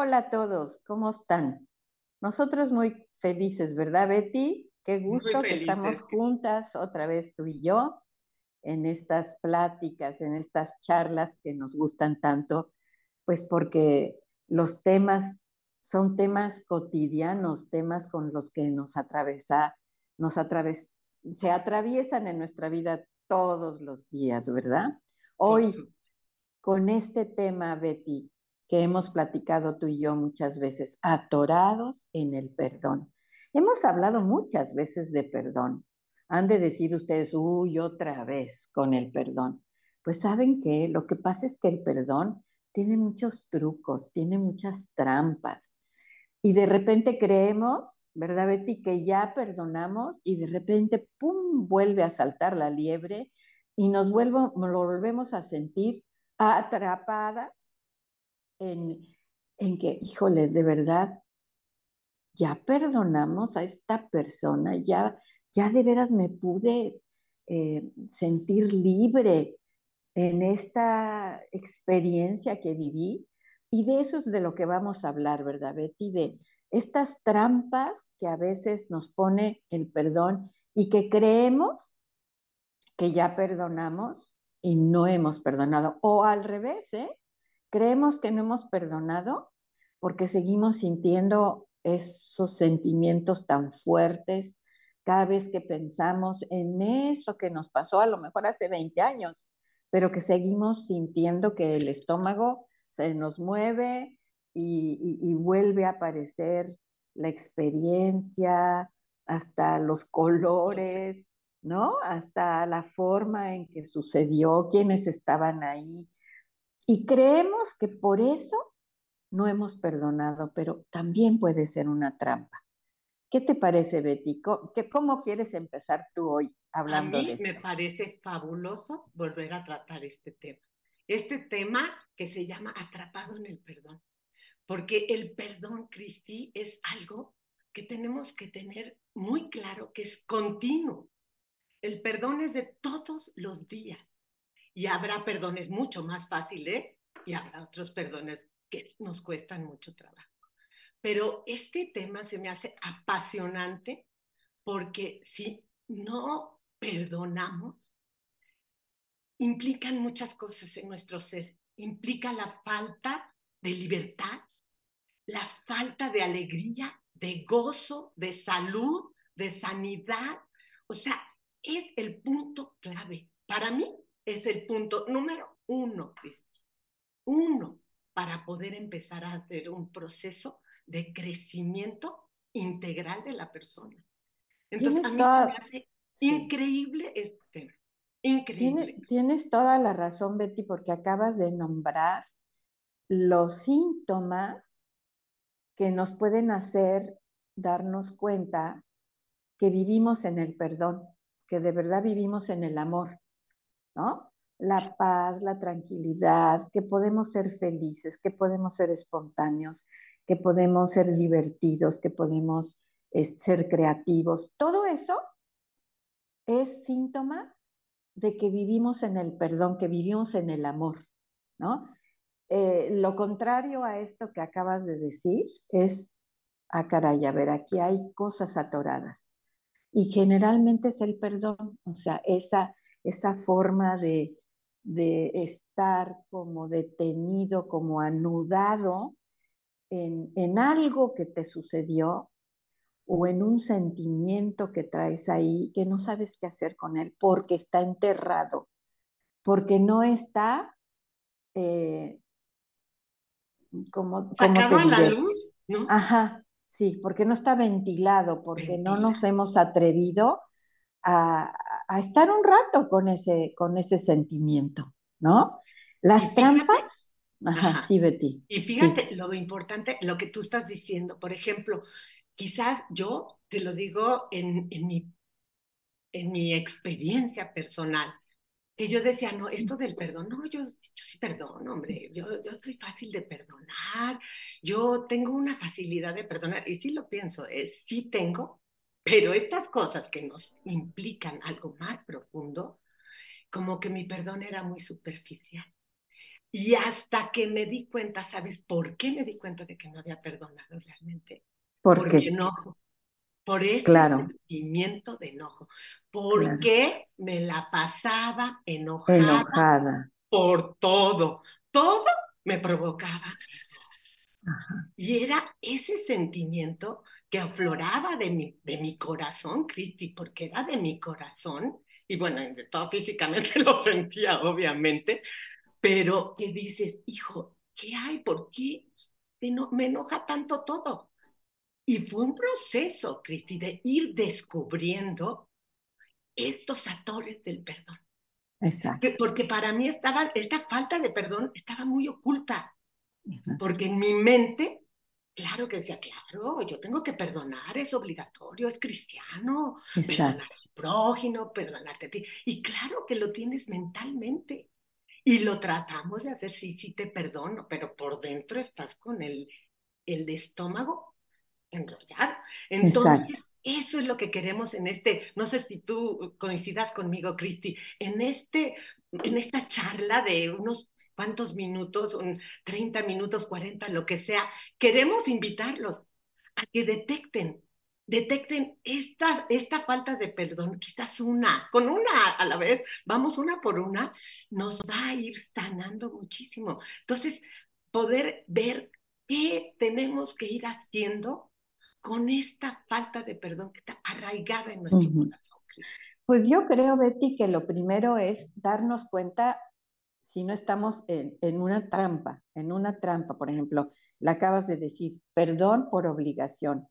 Hola a todos, ¿cómo están? Nosotros muy felices, ¿verdad, Betty? Qué Muy gusto que estamos felices, Cris. juntas otra vez tú y yo en estas pláticas, en estas charlas que nos gustan tanto, pues porque los temas son temas cotidianos, temas con los que nos atraves- se atraviesan en nuestra vida todos los días, ¿verdad? Por Hoy su... con este tema, Betty, que hemos platicado tú y yo muchas veces, atorados en el perdón. Hemos hablado muchas veces de perdón. Han de decir ustedes, uy, otra vez con el perdón. Pues saben que lo que pasa es que el perdón tiene muchos trucos, tiene muchas trampas. Y de repente creemos, ¿verdad, Betty? Que ya perdonamos y de repente, ¡pum!, vuelve a saltar la liebre y lo volvemos a sentir atrapadas en, en que, híjole, de verdad, ya perdonamos a esta persona, ya de veras me pude sentir libre en esta experiencia que viví. Y de eso es de lo que vamos a hablar, ¿verdad, Betty? De estas trampas que a veces nos pone el perdón y que creemos que ya perdonamos y no hemos perdonado. O al revés, ¿eh? Creemos que no hemos perdonado porque seguimos sintiendo esos sentimientos tan fuertes cada vez que pensamos en eso que nos pasó a lo mejor hace 20 años, pero que seguimos sintiendo que el estómago se nos mueve y vuelve a aparecer la experiencia, hasta los Lo sé. colores, ¿no? Hasta la forma en que sucedió, quiénes estaban ahí. Y creemos que por eso no hemos perdonado, pero también puede ser una trampa. ¿Qué te parece, Betty? ¿Cómo quieres empezar tú hoy A hablando de mí me esto? parece fabuloso volver a tratar este tema. Este tema que se llama Atrapado en el perdón. Porque el perdón, Cristi, es algo que tenemos que tener muy claro que es continuo. El perdón es de todos los días. Y habrá perdones mucho más fáciles y habrá otros perdones que nos cuestan mucho trabajo. Pero este tema se me hace apasionante porque si no perdonamos, implican muchas cosas en nuestro ser. Implica la falta de libertad, la falta de alegría, de gozo, de salud, de sanidad. O sea, es el punto clave. Para mí es el punto número uno, Cristi. Uno, para poder empezar a hacer un proceso de crecimiento integral de la persona. Entonces, a Tienes mí se me toda, hace sí, increíble este tema. Increíble. tienes toda la razón, Betty, porque acabas de nombrar los síntomas que nos pueden hacer darnos cuenta que vivimos en el perdón, que de verdad vivimos en el amor, ¿no? La paz, la tranquilidad, que podemos ser felices, que podemos ser espontáneos, que podemos ser divertidos, que podemos ser creativos. Todo eso es síntoma de que vivimos en el perdón, que vivimos en el amor, ¿no? Lo contrario a esto que acabas de decir es, ah, caray, a ver, aquí hay cosas atoradas. Y generalmente es el perdón, o sea, esa forma de estar como detenido, como anudado en algo que te sucedió o en un sentimiento que traes ahí que no sabes qué hacer con él porque está enterrado, porque no está, eh, ¿cómo Sacado te a la diré? luz, ¿no? Ajá, sí, porque no está ventilado, porque no Ventila. nos hemos atrevido a, a estar un rato con ese sentimiento, ¿no? Y Las fíjate, trampas, ajá, ajá, sí, Betty, y sí, fíjate lo importante, lo que tú estás diciendo. Por ejemplo, quizás yo te lo digo en mi experiencia personal, que yo decía, no, esto del perdón, no, yo sí perdono, hombre, yo soy fácil de perdonar, yo tengo una facilidad de perdonar, y sí lo pienso, sí tengo, pero estas cosas que nos implican algo más profundo, como que mi perdón era muy superficial. Y hasta que me di cuenta, ¿sabes por qué me di cuenta de que no había perdonado realmente? ¿Por Por mi qué? enojo, por ese Claro, sentimiento de enojo, claro. porque me la pasaba enojada Enojada. por todo, todo me provocaba. Ajá. Y era ese sentimiento que afloraba de mi corazón, Cristi, porque era de mi corazón, y bueno, de todo físicamente lo sentía, obviamente, pero que dices, hijo, ¿qué hay? ¿Por qué me enoja tanto todo? Y fue un proceso, Cristi, de ir descubriendo estos atores del perdón. Exacto. Porque para mí esta falta de perdón estaba muy oculta, Ajá. porque en mi mente, claro que decía, claro, yo tengo que perdonar, es obligatorio, es cristiano, perdonar Exacto. al prójimo, perdonarte a ti. Y claro que lo tienes mentalmente. Y lo tratamos de hacer, sí, sí te perdono, pero por dentro estás con el estómago enrollado. Exacto. Entonces, eso es lo que queremos no sé si tú coincidas conmigo, Cristi, en esta charla de unos cuantos minutos, 30 minutos, 40, lo que sea, queremos invitarlos a que detecten esta falta de perdón, quizás con una a la vez, vamos una por una, nos va a ir sanando muchísimo. Entonces, poder ver qué tenemos que ir haciendo con esta falta de perdón que está arraigada en nuestro Ujú. corazón, Cristo. Pues yo creo, Betty, que lo primero es darnos cuenta si no estamos en una trampa, por ejemplo, la acabas de decir, perdón por obligación,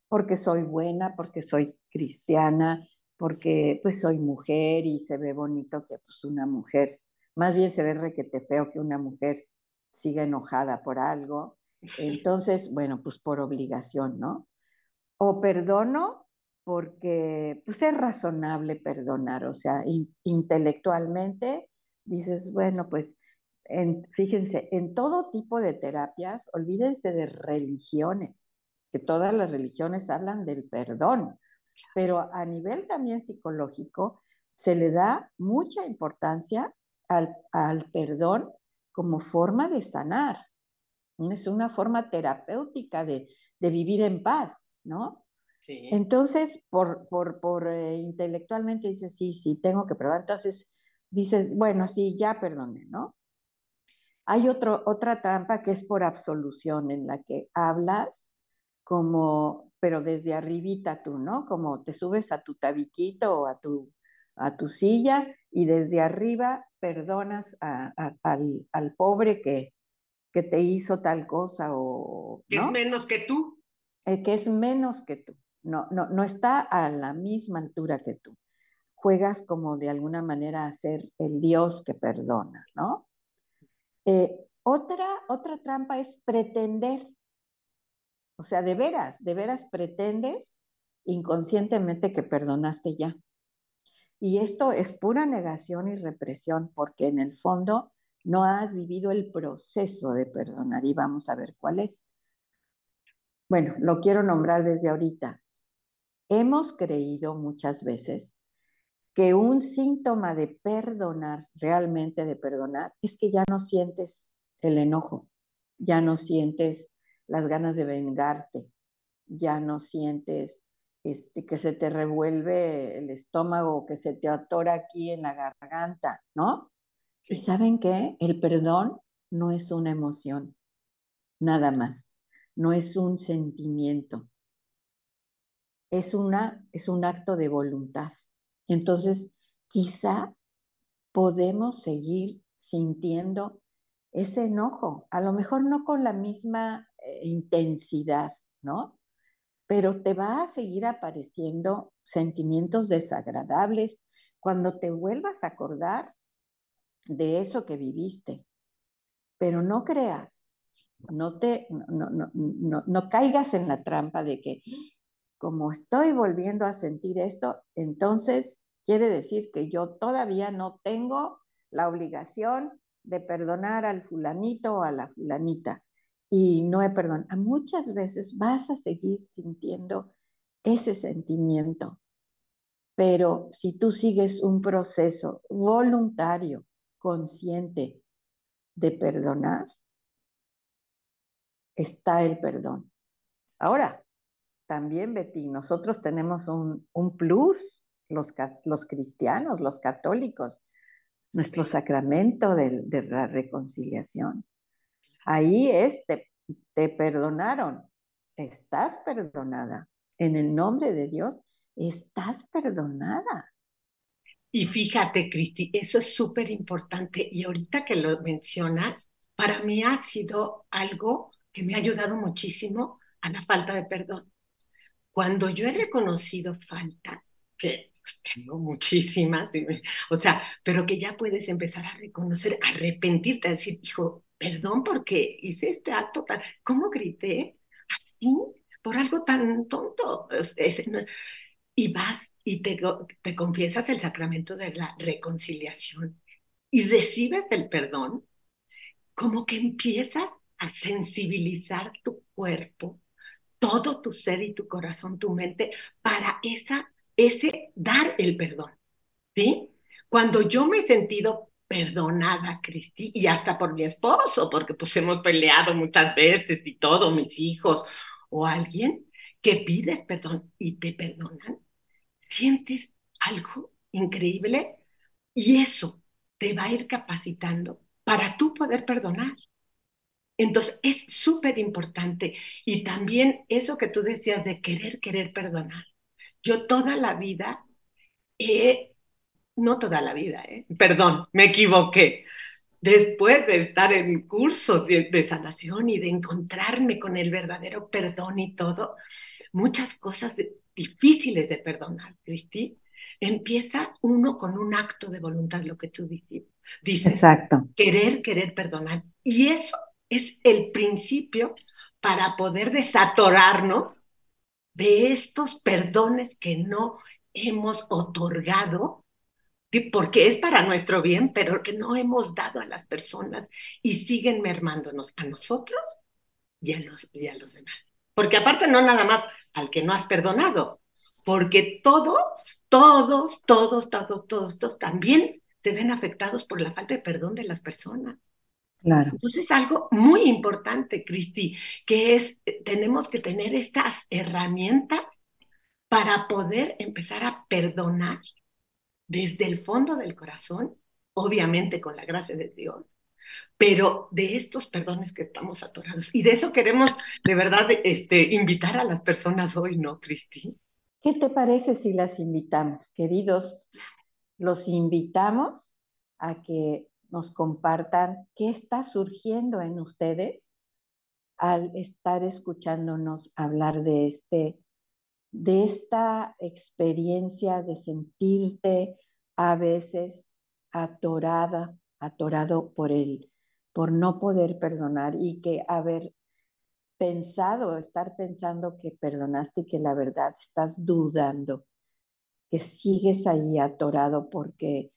porque soy buena, porque soy cristiana, porque pues soy mujer y se ve bonito que pues una mujer, más bien se ve requete feo que una mujer siga enojada por algo. Entonces, bueno, pues por obligación, ¿no? O perdono porque pues es razonable perdonar, o sea, intelectualmente dices, bueno, pues fíjense, en todo tipo de terapias, olvídense de religiones, que todas las religiones hablan del perdón, pero a nivel también psicológico se le da mucha importancia al perdón como forma de sanar, es una forma terapéutica de vivir en paz, ¿no? Sí, Entonces, intelectualmente dices, sí, sí, tengo que probar. Entonces dices, bueno, sí, ya perdoné, ¿no? Hay otra trampa que es por absolución, en la que hablas como, pero desde arribita tú, ¿no? Como te subes a tu tabiquito o a tu silla y desde arriba perdonas al pobre que te hizo tal cosa o, que es ¿no? menos que tú. Que es menos que tú, no está a la misma altura que tú. Juegas como de alguna manera a ser el Dios que perdona, ¿no? Otra trampa es pretender, o sea, de veras pretendes inconscientemente que perdonaste ya. Y esto es pura negación y represión, porque en el fondo no has vivido el proceso de perdonar y vamos a ver cuál es. Bueno, lo quiero nombrar desde ahorita. Hemos creído muchas veces que un síntoma de perdonar, realmente de perdonar, es que ya no sientes el enojo, ya no sientes las ganas de vengarte, ya no sientes que se te revuelve el estómago, que se te atora aquí en la garganta, ¿no? ¿Y Sí. saben qué? El perdón no es una emoción, nada más, no es un sentimiento, es un acto de voluntad. Entonces, quizá podemos seguir sintiendo ese enojo, a lo mejor no con la misma intensidad, ¿no? Pero te va a seguir apareciendo sentimientos desagradables cuando te vuelvas a acordar de eso que viviste. Pero no creas, no caigas en la trampa de que como estoy volviendo a sentir esto, entonces quiere decir que yo todavía no tengo la obligación de perdonar al fulanito o a la fulanita. Y no he perdonado. Muchas veces vas a seguir sintiendo ese sentimiento, pero si tú sigues un proceso voluntario, consciente, de perdonar está el perdón. Ahora, también, Betty, nosotros tenemos un plus, los cristianos, los católicos, nuestro sacramento de la reconciliación. Ahí te perdonaron, estás perdonada. En el nombre de Dios, estás perdonada. Y fíjate, Cristi, eso es súper importante. Y ahorita que lo mencionas, para mí ha sido algo que me ha ayudado muchísimo a la falta de perdón. Cuando yo he reconocido faltas, que pues, tengo muchísimas, o sea, pero que ya puedes empezar a reconocer, arrepentirte, a decir, hijo, perdón porque hice este acto tan, ¿cómo grité? Así, por algo tan tonto. Y vas y te confiesas el sacramento de la reconciliación y recibes el perdón, como que empiezas a sensibilizar tu cuerpo, todo tu ser y tu corazón, tu mente, para ese dar el perdón, ¿sí? Cuando yo me he sentido perdonada, Cristi, y hasta por mi esposo, porque pues hemos peleado muchas veces y todo, mis hijos o alguien, que pides perdón y te perdonan, sientes algo increíble y eso te va a ir capacitando para tú poder perdonar. Entonces, es súper importante. Y también eso que tú decías de querer perdonar. Yo toda la vida, no toda la vida, perdón, me equivoqué. Después de estar en cursos de sanación y de encontrarme con el verdadero perdón y todo, muchas cosas difíciles de perdonar, Cristi, empieza uno con un acto de voluntad, lo que tú dices, Exacto. querer perdonar. Y eso es el principio para poder desatorarnos de estos perdones que no hemos otorgado, porque es para nuestro bien, pero que no hemos dado a las personas y siguen mermándonos a nosotros y a los demás. Porque aparte no nada más al que no has perdonado, porque todos también se ven afectados por la falta de perdón de las personas. Claro, Entonces, algo muy importante, Cristi, que es, tenemos que tener estas herramientas para poder empezar a perdonar desde el fondo del corazón, obviamente con la gracia de Dios, pero de estos perdones que estamos atorados. Y de eso queremos de verdad invitar a las personas hoy, ¿no, Cristi? ¿qué te parece si las invitamos? Queridos, los invitamos a que nos compartan qué está surgiendo en ustedes al estar escuchándonos hablar de esta experiencia de sentirte a veces atorado por no poder perdonar y que haber estar pensando que perdonaste y que la verdad estás dudando, que sigues ahí atorado porque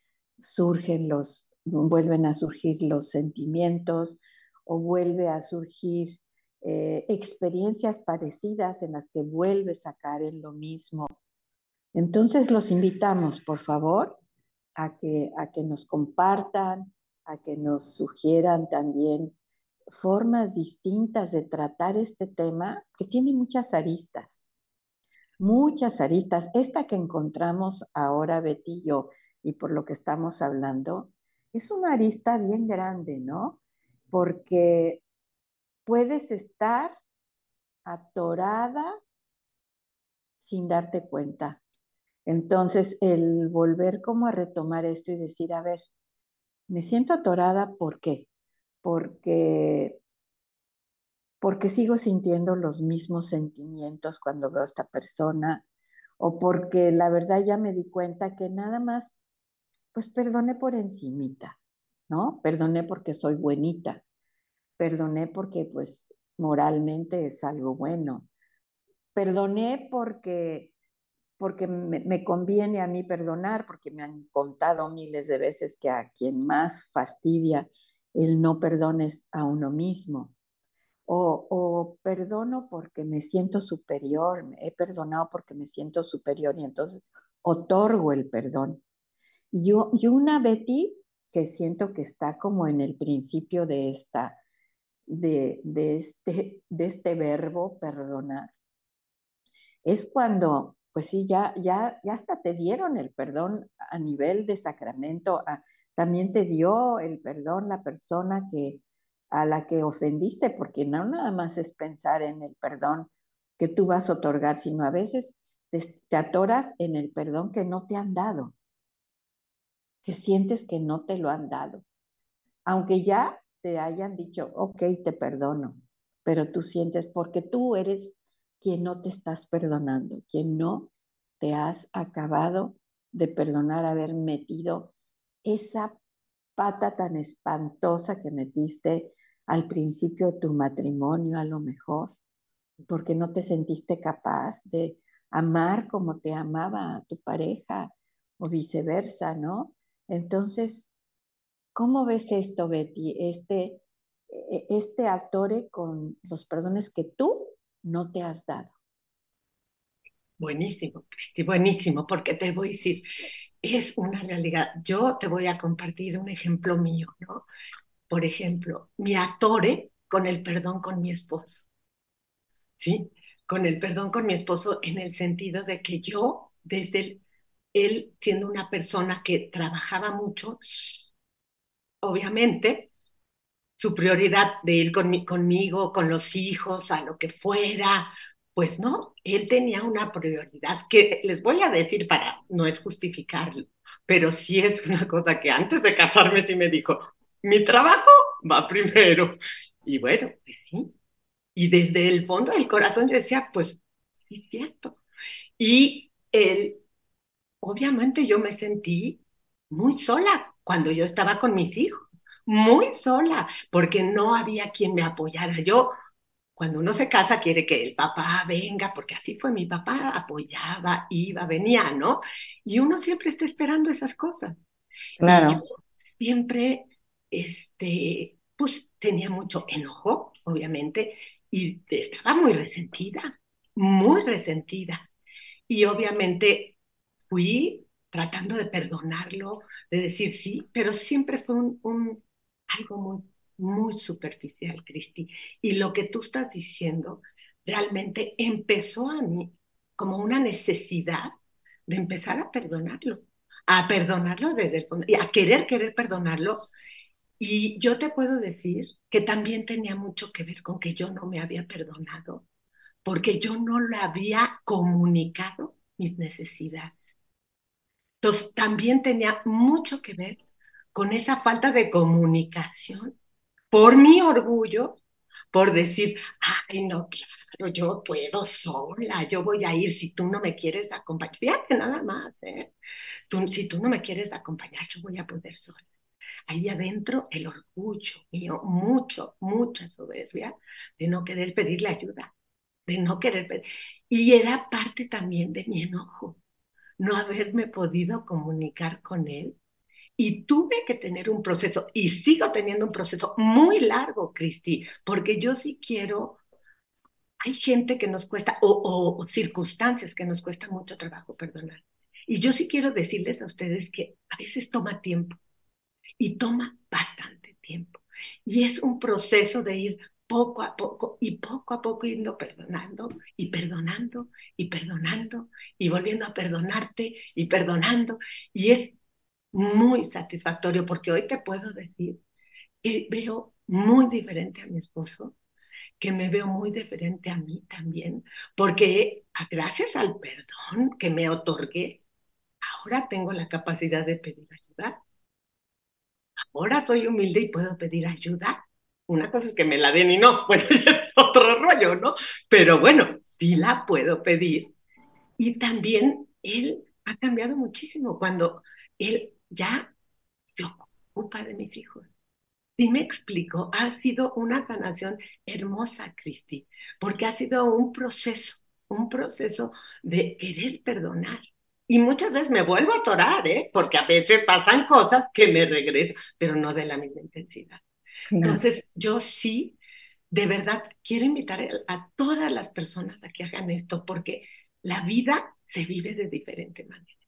vuelven a surgir los sentimientos o vuelve a surgir experiencias parecidas en las que vuelves a caer en lo mismo. Entonces los invitamos, por favor, a que nos compartan, a que nos sugieran también formas distintas de tratar este tema que tiene muchas aristas, muchas aristas. Esta que encontramos ahora, Betty y yo, y por lo que estamos hablando, es una arista bien grande, ¿no? Porque puedes estar atorada sin darte cuenta. Entonces, el volver como a retomar esto y decir, a ver, me siento atorada, ¿por qué? Porque, porque sigo sintiendo los mismos sentimientos cuando veo a esta persona, o porque la verdad ya me di cuenta que nada más, pues perdoné por encimita, ¿no? Perdoné porque soy buenita, perdoné porque pues moralmente es algo bueno, perdoné porque me conviene a mí perdonar, porque me han contado miles de veces que a quien más fastidia el no perdones a uno mismo. O perdono porque me siento superior, he perdonado porque me siento superior y entonces otorgo el perdón. Y una, Betty, que siento que está como en el principio de este verbo perdonar, es cuando, pues sí, ya hasta te dieron el perdón a nivel de sacramento, también te dio el perdón la persona a la que ofendiste, porque no nada más es pensar en el perdón que tú vas a otorgar, sino a veces te atoras en el perdón que no te han dado, que sientes que no te lo han dado. Aunque ya te hayan dicho, ok, te perdono, pero tú sientes, porque tú eres quien no te estás perdonando, quien no te has acabado de perdonar haber metido esa pata tan espantosa que metiste al principio de tu matrimonio, a lo mejor, porque no te sentiste capaz de amar como te amaba tu pareja o viceversa, ¿no? Entonces, ¿cómo ves esto, Betty? Este actore con los perdones que tú no te has dado. Buenísimo, Cristi, buenísimo, porque te voy a decir, es una realidad. Yo te voy a compartir un ejemplo mío, ¿no? Por ejemplo, me atore con el perdón con mi esposo, ¿sí? Con el perdón con mi esposo en el sentido de que yo, desde él siendo una persona que trabajaba mucho, obviamente, su prioridad de ir conmigo, con los hijos, a lo que fuera, pues no, él tenía una prioridad que les voy a decir para, no es justificarlo, pero sí es una cosa que antes de casarme sí me dijo, mi trabajo va primero. Y bueno, pues sí. Y desde el fondo del corazón yo decía, pues sí, es cierto. Y él, obviamente yo me sentí muy sola cuando yo estaba con mis hijos, muy sola, porque no había quien me apoyara. Yo, cuando uno se casa, quiere que el papá venga, porque así fue mi papá, apoyaba, iba, venía, ¿no? Y uno siempre está esperando esas cosas. Y yo Claro, siempre, pues tenía mucho enojo, obviamente, y estaba muy resentida, muy resentida. Y obviamente fui tratando de perdonarlo, de decir sí, pero siempre fue algo muy superficial, Cristi. Y lo que tú estás diciendo realmente empezó a mí como una necesidad de empezar a perdonarlo desde el fondo, y a querer perdonarlo. Y yo te puedo decir que también tenía mucho que ver con que yo no me había perdonado, porque yo no le había comunicado mis necesidades. Entonces, también tenía mucho que ver con esa falta de comunicación por mi orgullo, por decir, ay, no, claro, yo puedo sola, yo voy a ir si tú no me quieres acompañar. Fíjate nada más, ¿eh? Si tú no me quieres acompañar, yo voy a poder sola. Ahí adentro el orgullo mío, mucha soberbia de no querer pedirle ayuda, de no querer pedir. Y era parte también de mi enojo, no haberme podido comunicar con él. Y tuve que tener un proceso, y sigo teniendo un proceso muy largo, Cristi, porque yo sí quiero, hay gente que nos cuesta, o circunstancias que nos cuesta mucho trabajo perdonar. Y yo sí quiero decirles a ustedes que a veces toma tiempo, y toma bastante tiempo. Y es un proceso de ir poco a poco yendo perdonando y perdonando y perdonando y volviendo a perdonarte y perdonando. Y es muy satisfactorio porque hoy te puedo decir que veo muy diferente a mi esposo, que me veo muy diferente a mí también, porque gracias al perdón que me otorgué, ahora tengo la capacidad de pedir ayuda. Ahora soy humilde y puedo pedir ayuda. Una cosa es que me la den y no, bueno, ya es otro rollo, ¿no? Pero bueno, sí la puedo pedir. Y también él ha cambiado muchísimo cuando él ya se ocupa de mis hijos. Sí me explico, ha sido una sanación hermosa, Cristi, porque ha sido un proceso de querer perdonar. Y muchas veces me vuelvo a atorar, ¿eh? Porque a veces pasan cosas que me regresan, pero no de la misma intensidad. claro. Entonces, yo sí, de verdad, quiero invitar a todas las personas a que hagan esto, porque la vida se vive de diferente manera.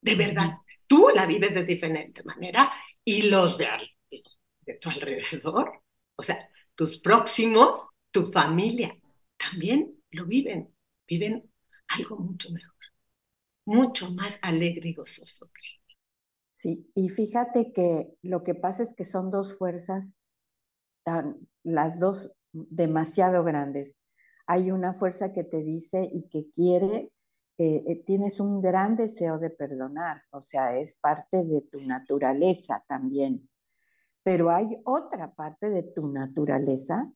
De verdad, Ujú. tú la vives de diferente manera y los de tu alrededor, o sea, tus próximos, tu familia, también lo viven algo mucho mejor, mucho más alegre y gozoso, Cris. Sí, y fíjate que lo que pasa es que son dos fuerzas las dos demasiado grandes. Hay una fuerza que te dice y que quiere, tienes un gran deseo de perdonar, o sea, es parte de tu naturaleza también. Pero hay otra parte de tu naturaleza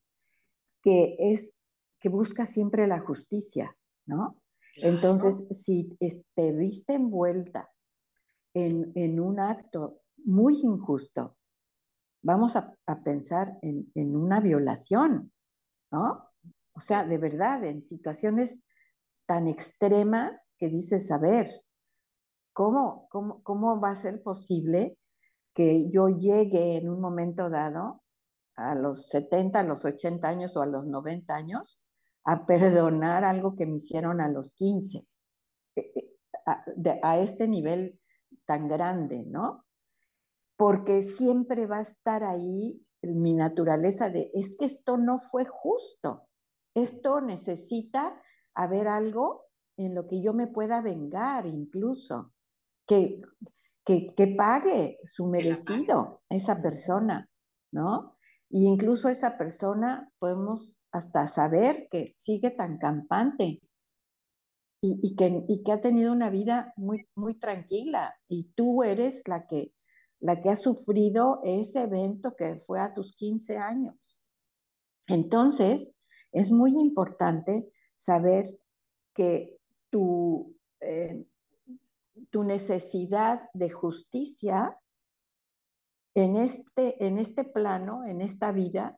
que es que busca siempre la justicia, ¿no? Claro, Entonces, si te viste envuelta en un acto muy injusto, vamos a pensar en una violación, ¿no? O sea, sí, de verdad, en situaciones tan extremas que dices, a ver, ¿cómo va a ser posible que yo llegue en un momento dado, a los 70, a los 80 años o a los 90 años, a perdonar algo que me hicieron a los 15, a este nivel tan grande, ¿no? Porque siempre va a estar ahí mi naturaleza de, es que esto no fue justo, esto necesita haber algo en lo que yo me pueda vengar incluso, que, que pague su que la pague. merecido esa persona, ¿no? Y incluso esa persona podemos hasta saber que sigue tan campante y que ha tenido una vida muy, muy tranquila. Y tú eres la que ha sufrido ese evento que fue a tus 15 años. Entonces, es muy importante saber que tu, eh, tu necesidad de justicia en este plano, en esta vida,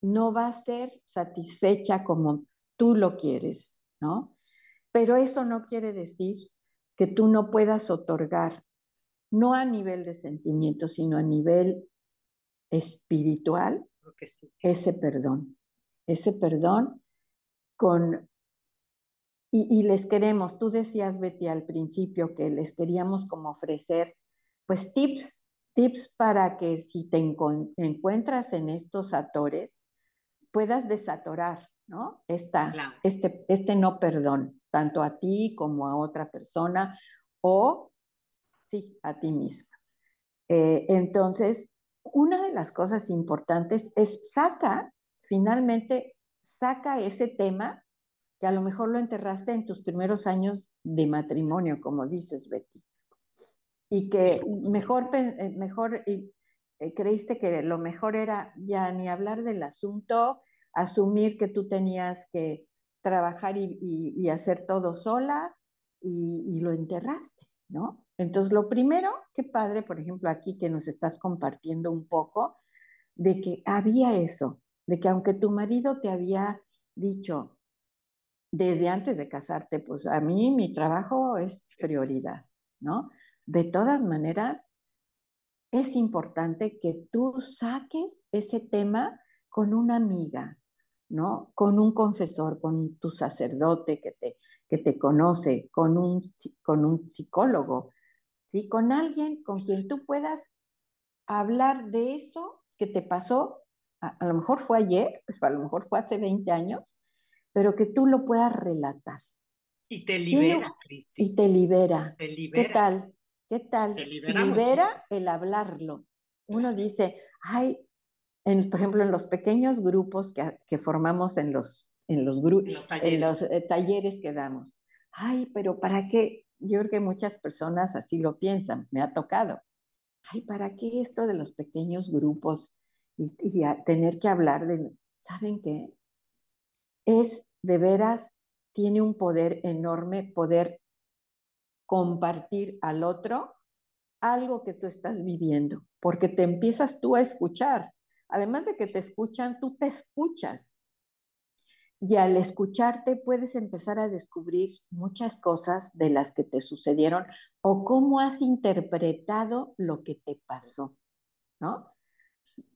no va a ser satisfecha como tú lo quieres, ¿no? Pero eso no quiere decir que tú no puedas otorgar, no a nivel de sentimiento, sino a nivel espiritual, Porque sí. ese perdón. Ese perdón con... Y les queremos, tú decías, Betty, al principio que les queríamos como ofrecer, pues tips para que si te encuentras en estos atores, puedas desatorar, ¿no? Claro. Este no perdón, tanto a ti como a otra persona o, sí, a ti misma. Entonces, una de las cosas importantes es finalmente, saca ese tema que a lo mejor lo enterraste en tus primeros años de matrimonio, como dices, Betty, y que Sí, mejor creíste que lo mejor era ya ni hablar del asunto, asumir que tú tenías que trabajar y hacer todo sola y lo enterraste, ¿no? Entonces, lo primero, qué padre, por ejemplo, aquí que nos estás compartiendo un poco de que había eso, de que aunque tu marido te había dicho desde antes de casarte, pues a mí mi trabajo es prioridad, ¿no? De todas maneras, es importante que tú saques ese tema con una amiga, ¿no? Con un confesor, con tu sacerdote que te conoce, con un psicólogo, ¿sí? Con alguien con quien tú puedas hablar de eso que te pasó, a lo mejor fue ayer, pues a lo mejor fue hace 20 años, pero que tú lo puedas relatar. y te Tiene, libera, Cristi, y te libera. te ¿Qué libera, tal? ¿Qué te tal? libera muchísimo. Libera el hablarlo. Uno Claro, dice, ay, por ejemplo, en los pequeños grupos que formamos en los en talleres. los talleres que damos. Ay, pero ¿para qué? Yo creo que muchas personas así lo piensan, me ha tocado. Ay, ¿para qué esto de los pequeños grupos y tener que hablar de, ¿saben qué? Es de veras, tiene un poder enorme poder compartir al otro algo que tú estás viviendo, porque te empiezas tú a escuchar. Además de que te escuchan, tú te escuchas. Y al escucharte puedes empezar a descubrir muchas cosas de las que te sucedieron o cómo has interpretado lo que te pasó, ¿no?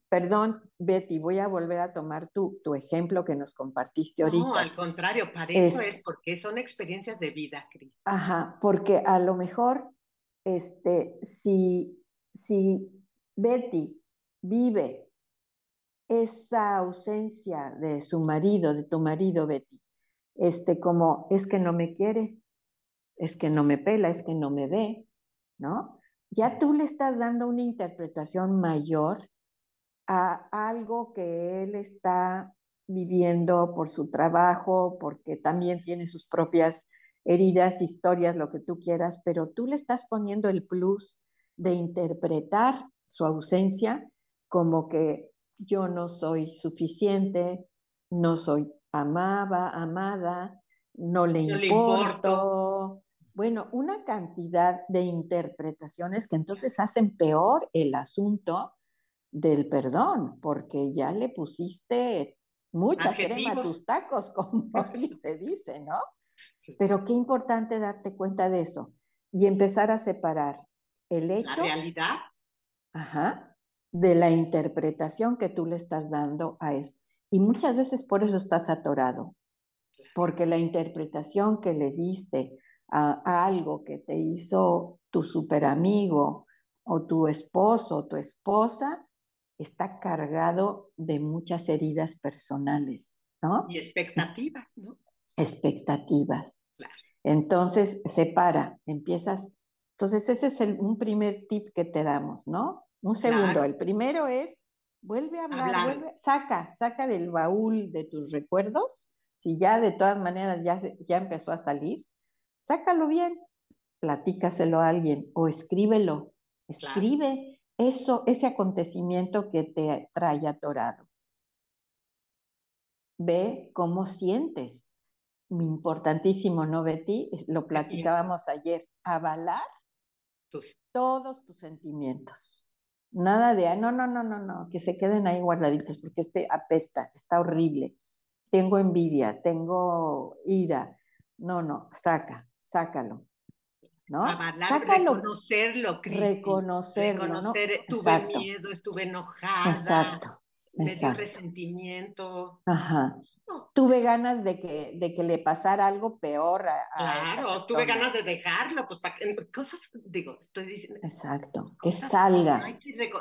Perdón, Betty, voy a volver a tomar tu ejemplo que nos compartiste No, ahorita. al contrario, para eso Es, es, porque son experiencias de vida, Cristi. ajá, porque a lo mejor, si Betty vive esa ausencia de su marido, de tu marido, Betty, como es que no me quiere, es que no me pela, es que no me ve, ¿no? Ya tú le estás dando una interpretación mayor a algo que él está viviendo por su trabajo, porque también tiene sus propias heridas, historias, lo que tú quieras, pero tú le estás poniendo el plus de interpretar su ausencia como que yo no soy suficiente, no soy amada, no le No le importo. importo. Bueno, una cantidad de interpretaciones que entonces hacen peor el asunto del perdón, porque ya le pusiste mucha crema a Adjetivos. tus tacos, como se dice, ¿no? Sí. Pero qué importante darte cuenta de eso y empezar a separar el La hecho, realidad. ajá, de la interpretación que tú le estás dando a eso. Y muchas veces por eso estás atorado, porque la interpretación que le diste a algo que te hizo tu super amigo o tu esposo o tu esposa está cargado de muchas heridas personales, Y ¿no? expectativas, ¿no? Expectativas. Claro. Entonces, separa, empiezas. Entonces, ese es un primer tip que te damos, ¿no? Un segundo, Claro. el primero es, vuelve a hablar, Hablarlo. saca del baúl de tus recuerdos, si ya de todas maneras ya empezó a salir, sácalo bien, platícaselo a alguien o escríbelo, Claro. escribe eso, ese acontecimiento que te trae atorado. Ve cómo sientes. Importantísimo, ¿no, Betty? Lo Importante. platicábamos ayer. Avalar Tus- todos tus sentimientos. Nada de, no, no, no, no, no, que se queden ahí guardaditos porque este apesta, está horrible. Tengo envidia, tengo ira. No, no, sácalo, ¿no? Avalar, Sácalo, reconocerlo, Cristi. reconocerlo, ¿no? Reconocer, tuve Exacto, miedo, estuve enojada, exacto, me dio exacto. resentimiento. Ajá. No, Tuve ganas de que le pasara algo peor a esa claro, tuve persona. ganas de dejarlo, pues para cosas, digo, estoy diciendo, Exacto, que cosas que salga. hay que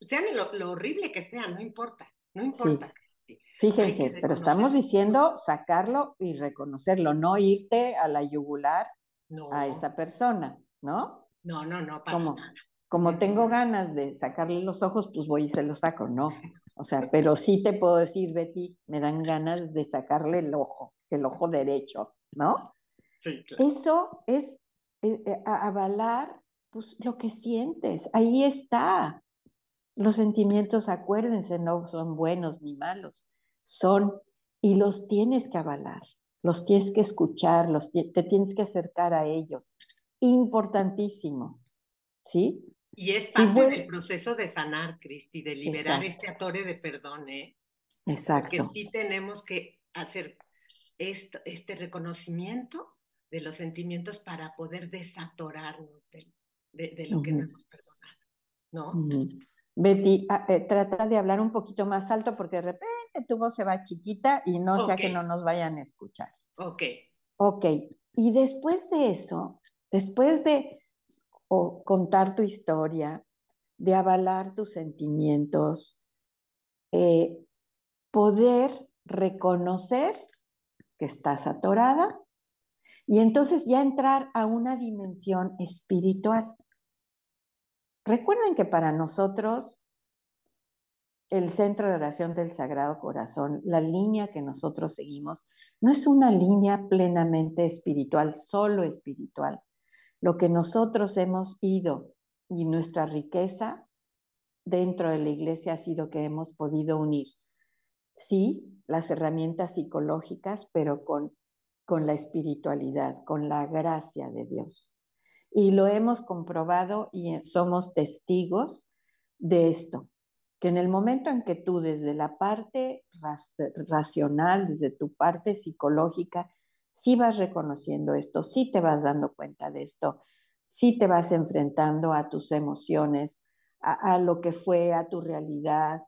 sean lo horrible que sea, no importa, no Sí, importa, Cristi. Hay que fíjense, pero reconocer estamos esas cosas. diciendo sacarlo y reconocerlo, no irte a la yugular a No, esa persona, ¿no? no, no, no, para nada. Como, como No, tengo ganas de sacarle los ojos, pues voy y se los saco, no. O sea, pero sí te puedo decir, Betty, me dan ganas de sacarle el ojo derecho, ¿no? sí, claro. Eso es avalar pues, lo que sientes. Ahí está. Los sentimientos, acuérdense, no son buenos ni malos. Son, y los tienes que avalar, los tienes que escuchar, te tienes que acercar a ellos. Importantísimo, ¿sí? Y es Sí, parte del bueno, proceso de sanar, Cristi, de liberar exacto, este atore de perdón, ¿eh? Porque exacto. sí tenemos que hacer este reconocimiento de los sentimientos para poder desatorarnos de lo que no Ujú, hemos perdonado, ¿no? ujú. Betty, trata de hablar un poquito más alto porque de repente tu voz se va chiquita y no sea Ok, que no nos vayan a escuchar. ok. Ok, y después de eso, después de contar tu historia, de avalar tus sentimientos, eh, poder reconocer que estás atorada y entonces ya entrar a una dimensión espiritual. Recuerden que para nosotros el centro de oración del Sagrado Corazón, la línea que nosotros seguimos, no es una línea plenamente espiritual, solo espiritual. Lo que nosotros hemos ido y nuestra riqueza dentro de la iglesia ha sido que hemos podido unir, sí, las herramientas psicológicas, pero con la espiritualidad, con la gracia de Dios. Y lo hemos comprobado y somos testigos de esto, que en el momento en que tú desde la parte racional, desde tu parte psicológica, sí vas reconociendo esto, sí te vas dando cuenta de esto, sí te vas enfrentando a tus emociones, a lo que fue, a tu realidad,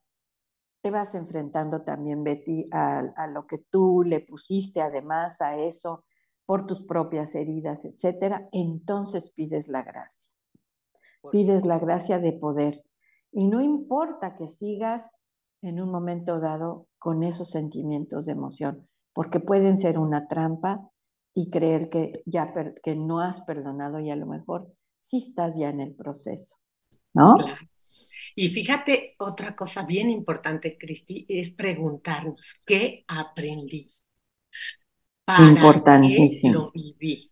te vas enfrentando también, Betty, a lo que tú le pusiste además a eso por tus propias heridas, etcétera, entonces pides la gracia. Por Pides la supuesto. gracia de poder. Y no importa que sigas en un momento dado con esos sentimientos de emoción, porque pueden ser una trampa y creer que que no has perdonado y a lo mejor sí estás ya en el proceso, ¿no? Claro. Y fíjate, otra cosa bien importante, Cristi, es preguntarnos, ¿qué aprendí? ¿Para qué Importantísimo. lo viví?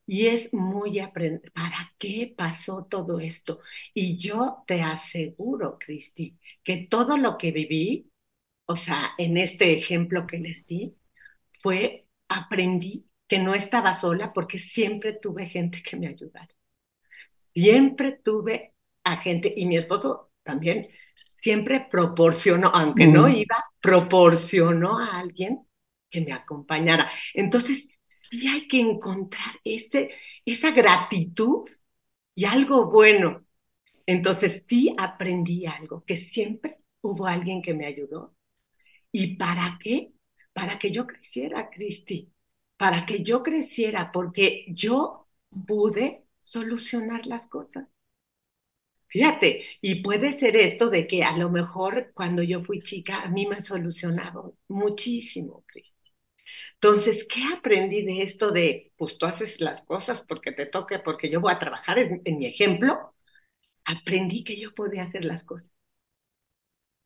Y es muy aprender, ¿para qué pasó todo esto? Y yo te aseguro, Cristi, que todo lo que viví, o sea, en este ejemplo que les di, aprendí que no estaba sola porque siempre tuve gente que me ayudara. Siempre tuve a gente, y mi esposo también, siempre proporcionó, aunque no Mm, iba, proporcionó a alguien que me acompañara. Entonces, sí hay que encontrar esa gratitud y algo bueno. Entonces, sí aprendí algo, que siempre hubo alguien que me ayudó. ¿Y para qué? Para que yo creciera, Cristi, para que yo creciera, porque yo pude solucionar las cosas. Fíjate, y puede ser esto de que a lo mejor cuando yo fui chica a mí me solucionaba muchísimo, Cris. Entonces, ¿qué aprendí de esto de, pues tú haces las cosas porque te toque, porque yo voy a trabajar en mi ejemplo? Aprendí que yo podía hacer las cosas,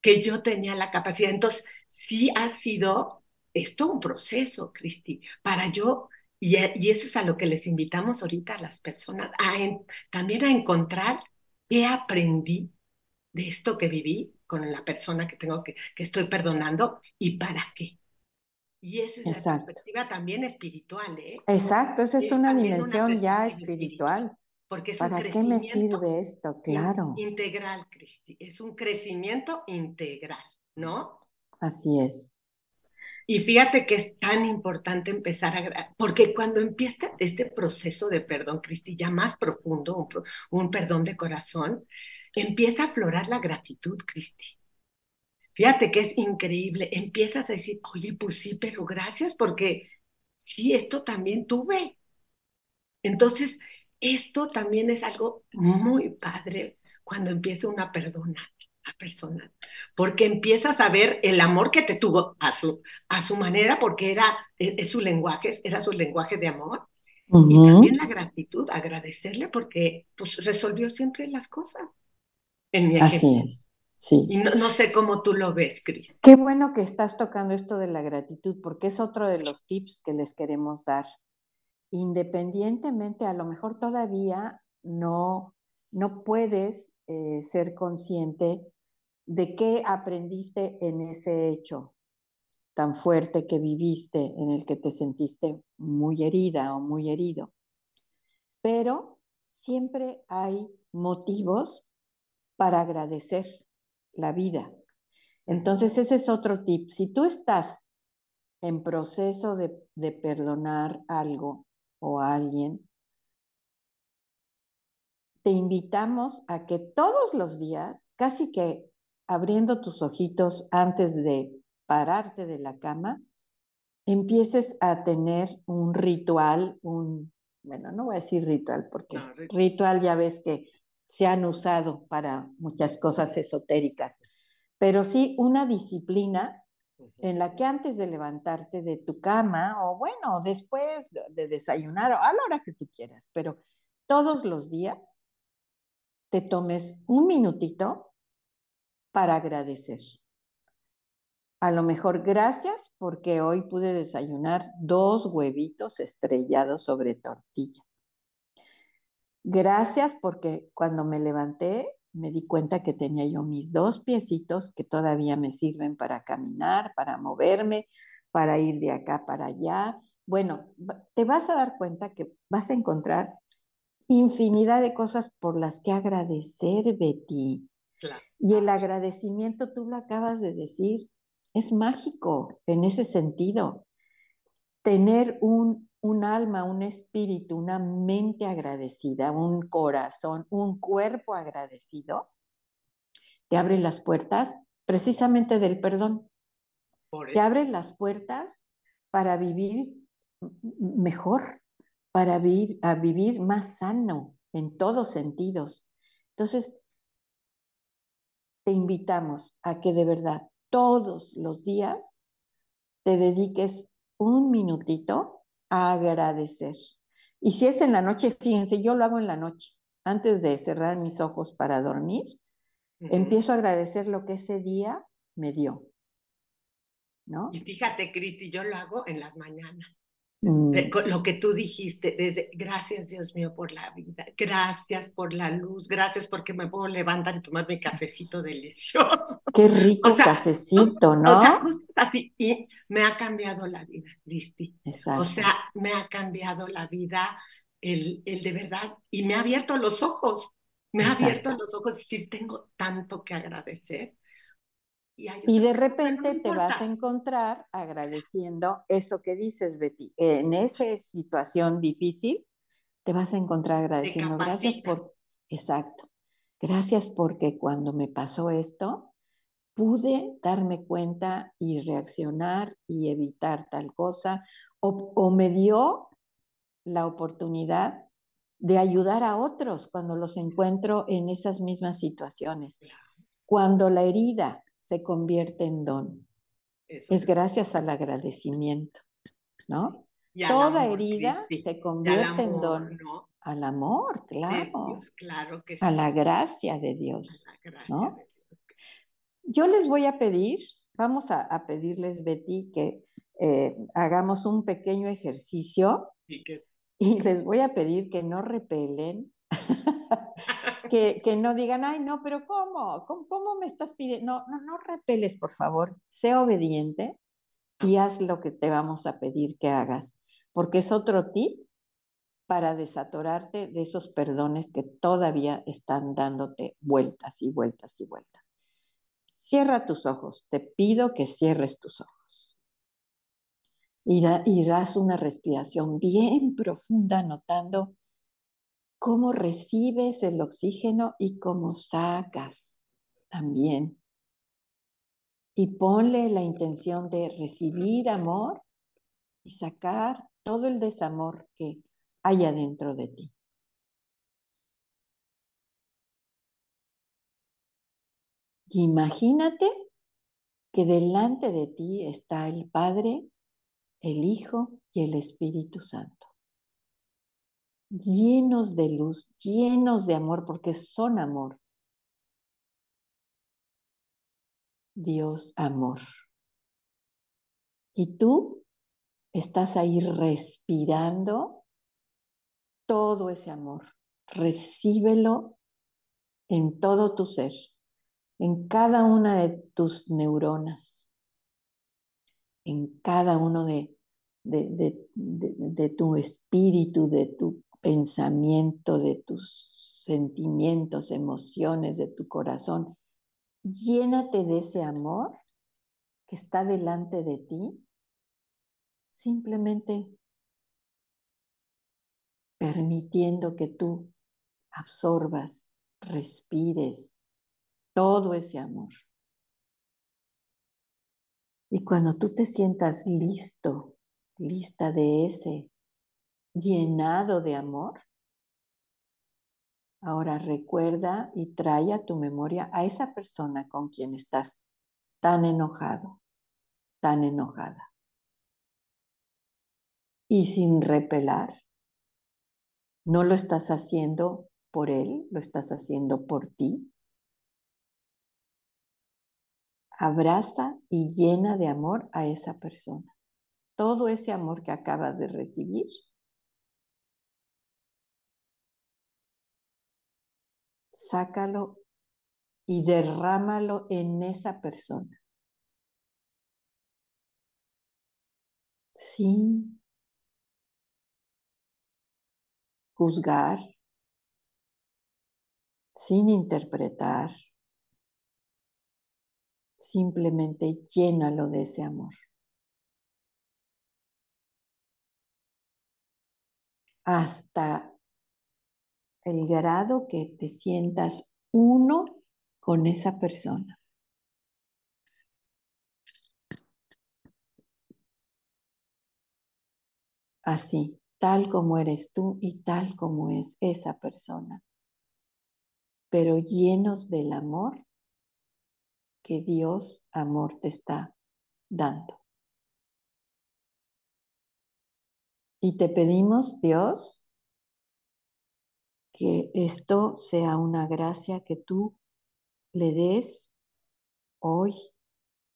que yo tenía la capacidad. Entonces, sí ha sido esto un proceso, Cristi, para yo, y eso es a lo que les invitamos ahorita a las personas, también a encontrar qué aprendí de esto que viví con la persona que estoy perdonando y para qué. Y esa es la exacto. perspectiva también espiritual, ¿eh? Exacto, esa es Es una también una dimensión ya perspectiva espiritual, espiritual. porque es un ¿Para qué me crecimiento sirve esto? Claro, integral, Cristi, es un crecimiento integral, ¿no? así es. Y fíjate que es tan importante empezar porque cuando empieza este proceso de perdón, Cristi, ya más profundo, un perdón de corazón, empieza a aflorar la gratitud, Cristi. Fíjate que es increíble. Empiezas a decir, oye, pues sí, pero gracias porque sí, esto también tuve. Entonces, esto también es algo muy padre cuando empieza una a perdonar a personas, porque empiezas a ver el amor que te tuvo a su manera, porque es su lenguaje, era su lenguaje de amor, y también Ujú, la gratitud, agradecerle porque pues, resolvió siempre las cosas, en mi así ejemplo. es, sí. Y no sé cómo tú lo ves, Cris. Qué bueno que estás tocando esto de la gratitud, porque es otro de los tips que les queremos dar. Independientemente, a lo mejor todavía no puedes ser consciente de qué aprendiste en ese hecho tan fuerte que viviste, en el que te sentiste muy herida o muy herido. Pero siempre hay motivos para agradecer la vida. Entonces, ese es otro tip. Si tú estás en proceso de perdonar algo o a alguien, te invitamos a que todos los días, casi que abriendo tus ojitos antes de pararte de la cama, empieces a tener un ritual, bueno, no voy a decir ritual, porque No, ritual ya ves que se han usado para muchas cosas esotéricas, pero sí una disciplina en la que antes de levantarte de tu cama, o bueno, después de desayunar, o a la hora que tú quieras, pero todos los días te tomes un minutito para agradecer. A lo mejor gracias porque hoy pude desayunar 2 huevitos estrellados sobre tortilla. Gracias porque cuando me levanté me di cuenta que tenía yo mis 2 piecitos que todavía me sirven para caminar, para moverme, para ir de acá para allá. Bueno, te vas a dar cuenta que vas a encontrar infinidad de cosas por las que agradecer, Betty. claro. Y el agradecimiento, tú lo acabas de decir, es mágico en ese sentido. Tener un alma, un espíritu, una mente agradecida, un corazón, un cuerpo agradecido, te abre las puertas precisamente del perdón. Por Te eso. abre las puertas para vivir mejor, para vivir más sano en todos sentidos. Entonces, te invitamos a que de verdad todos los días te dediques un minutito a agradecer. Y si es en la noche, fíjense, yo lo hago en la noche. Antes de cerrar mis ojos para dormir, empiezo a agradecer lo que ese día me dio, ¿no? Y fíjate, Cristi, yo lo hago en las mañanas. Mm, Lo que tú dijiste, desde gracias Dios mío por la vida, gracias por la luz, gracias porque me puedo levantar y tomar mi cafecito delicioso. qué O rico sea, cafecito, o sea, ¿no? justo así, y me ha cambiado la vida, Cristi. O Exacto, sea, me ha cambiado la vida el de verdad y me ha abierto los ojos, me ha abierto exacto. los ojos, es decir, tengo tanto que agradecer y hay Y otras de cosas, pero no repente te vas a importa, encontrar agradeciendo eso que dices, Betty. En esa situación difícil, te vas a encontrar te agradeciendo. Gracias capacita, por, exacto. Gracias porque cuando me pasó esto, pude darme cuenta y reaccionar y evitar tal cosa, o me dio la oportunidad de ayudar a otros cuando los encuentro en esas mismas situaciones. Cuando la herida se convierte en don, eso es te voy a gracias al agradecimiento, decir. ¿no? Y al Toda amor, herida Cristi, se y al convierte en amor, don. ¿no? Al amor, De claro, Dios, claro que a sí, la gracia de a Dios, la gracia ¿no? de Dios. Yo les voy a pedir, vamos a pedirles, Betty, que hagamos un pequeño ejercicio Y que, y les voy a pedir que no repelen, que no digan, ay, no, pero ¿cómo? ¿Cómo me estás pidiendo? No, no, no repeles, por favor, sé obediente y amor, haz lo que te vamos a pedir que hagas, porque es otro tip para desatorarte de esos perdones que todavía están dándote vueltas y vueltas y vueltas. Cierra tus ojos, te pido que cierres tus ojos. Irás una respiración bien profunda, notando cómo recibes el oxígeno y cómo sacas también. Y ponle la intención de recibir amor y sacar todo el desamor que hay adentro de ti. Y imagínate que delante de ti está el Padre, el Hijo y el Espíritu Santo, llenos de luz, llenos de amor, porque son amor. Dios, amor. Y tú estás ahí respirando todo ese amor. Recíbelo en todo tu ser, en cada una de tus neuronas, en cada uno de tu espíritu, de tu pensamiento, de tus sentimientos, emociones, de tu corazón. Llénate de ese amor que está delante de ti, simplemente permitiendo que tú absorbas, respires todo ese amor. Y cuando tú te sientas listo, lista de ese llenado de amor, ahora recuerda y trae a tu memoria a esa persona con quien estás tan enojado, tan enojada. Y sin repelar, no lo estás haciendo por él, lo estás haciendo por ti. Abraza y llena de amor a esa persona. Todo ese amor que acabas de recibir, sácalo y derrámalo en esa persona, sin juzgar, sin interpretar, simplemente llénalo de ese amor. Hasta el grado que te sientas uno con esa persona. Así, tal como eres tú y tal como es esa persona, pero llenos del amor que Dios amor te está dando. Y te pedimos, Dios, que esto sea una gracia que tú le des hoy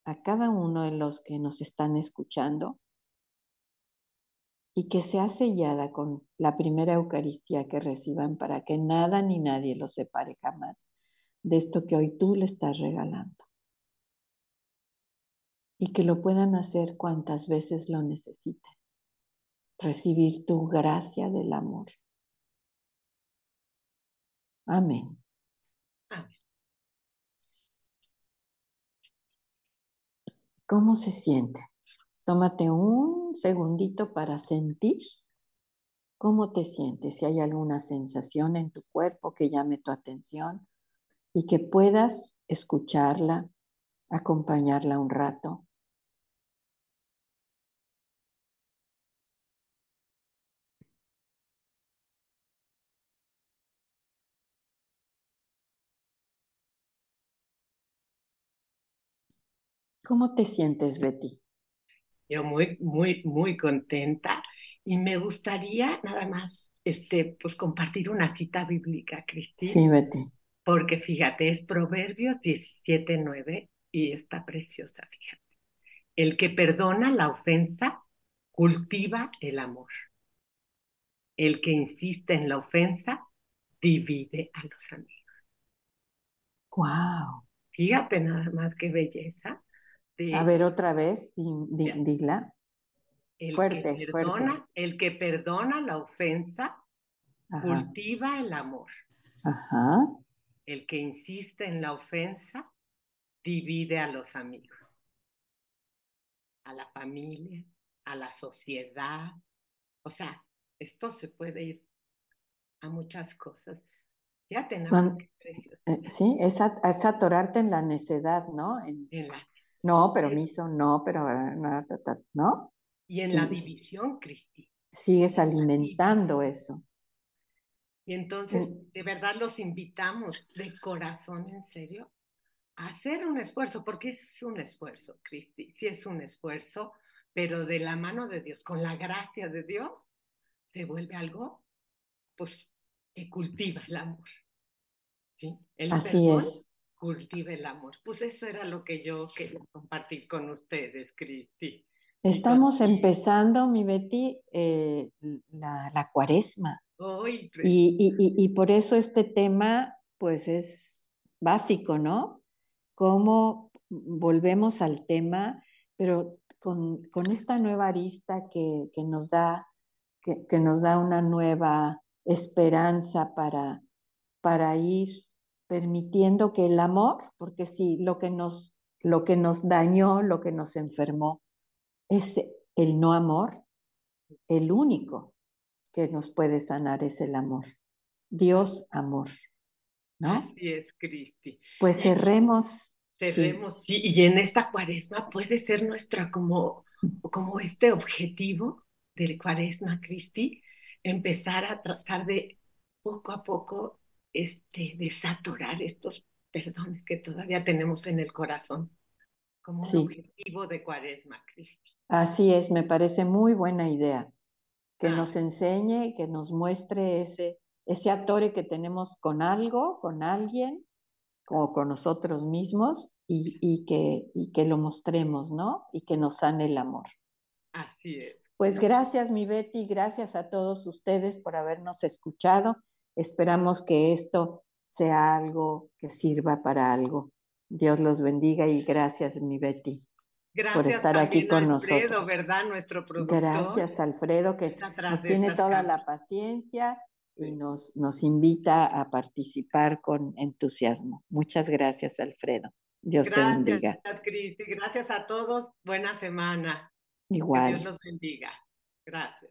a cada uno de los que nos están escuchando y que sea sellada con la primera Eucaristía que reciban para que nada ni nadie los separe jamás de esto que hoy tú le estás regalando. Y que lo puedan hacer cuantas veces lo necesiten. Recibir tu gracia del amor. Amén. Amén. ¿Cómo se siente? Tómate un segundito para sentir cómo te sientes, si hay alguna sensación en tu cuerpo que llame tu atención y que puedas escucharla, acompañarla un rato. ¿Cómo te sientes, Betty? Yo muy contenta y me gustaría nada más, pues compartir una cita bíblica, Sí, Cristi, Betty. porque fíjate, es Proverbios 17:9 y está preciosa, fíjate. El que perdona la ofensa cultiva el amor. El que insiste en la ofensa divide a los amigos. Wow. Fíjate nada más qué belleza A de ver, otra vez, dila. Fuerte, fuerte. el que perdona la ofensa Ajá, cultiva el amor. ajá. El que insiste en la ofensa divide a los amigos, a la familia, a la sociedad. O sea, esto se puede ir a muchas cosas. Ya tenemos Cuan- que preciosidad sí, es atorarte en la necedad, ¿no? en la, No, pero miso, no, pero no, ¿no? y en la Y división, Cristi, sigues en la alimentando división. eso. Y entonces, Mm, de verdad los invitamos de corazón, en serio, a hacer un esfuerzo, porque es un esfuerzo, Cristi, sí es un esfuerzo, pero de la mano de Dios, con la gracia de Dios, se vuelve algo, pues, que cultiva el amor, ¿sí? El Así perdón es. cultiva el amor. Pues eso era lo que yo quería compartir con ustedes, Cristi, y Estamos contigo. empezando, mi Betty, la cuaresma. Hoy, Y por eso este tema, pues es básico, ¿no? Cómo volvemos al tema, pero con esta nueva arista que nos da una nueva esperanza para ir permitiendo que el amor, porque sí, lo que nos dañó, lo que nos enfermó, es el no amor, el único que nos puede sanar es el amor. Dios amor, ¿no? así es, Cristi. Pues Y cerremos, sí, cerremos, sí, y en esta cuaresma puede ser nuestra como este objetivo del cuaresma, Cristi, empezar a tratar de poco a poco desaturar estos perdones que todavía tenemos en el corazón, como un sí. objetivo de cuaresma, Cristi. Así es, me parece muy buena idea. Que Ah, nos enseñe, que nos muestre ese atore que tenemos con algo, con alguien, o con nosotros mismos, y que lo mostremos, ¿no? Y que nos sane el amor. así es, Pues Cristi. gracias, mi Betty, gracias a todos ustedes por habernos escuchado. Esperamos que esto sea algo que sirva para algo. Dios los bendiga y gracias, mi Betty, por Gracias estar aquí también a con Alfredo, nosotros. ¿verdad? Nuestro productor Gracias, Alfredo, que está atrás nos de tiene estas toda la cámaras. paciencia y Sí. nos invita a participar con entusiasmo. Muchas gracias, Alfredo. Dios te Gracias, bendiga. Cristi. Gracias a todos. Buena semana. Que Dios Igual. los bendiga. Gracias.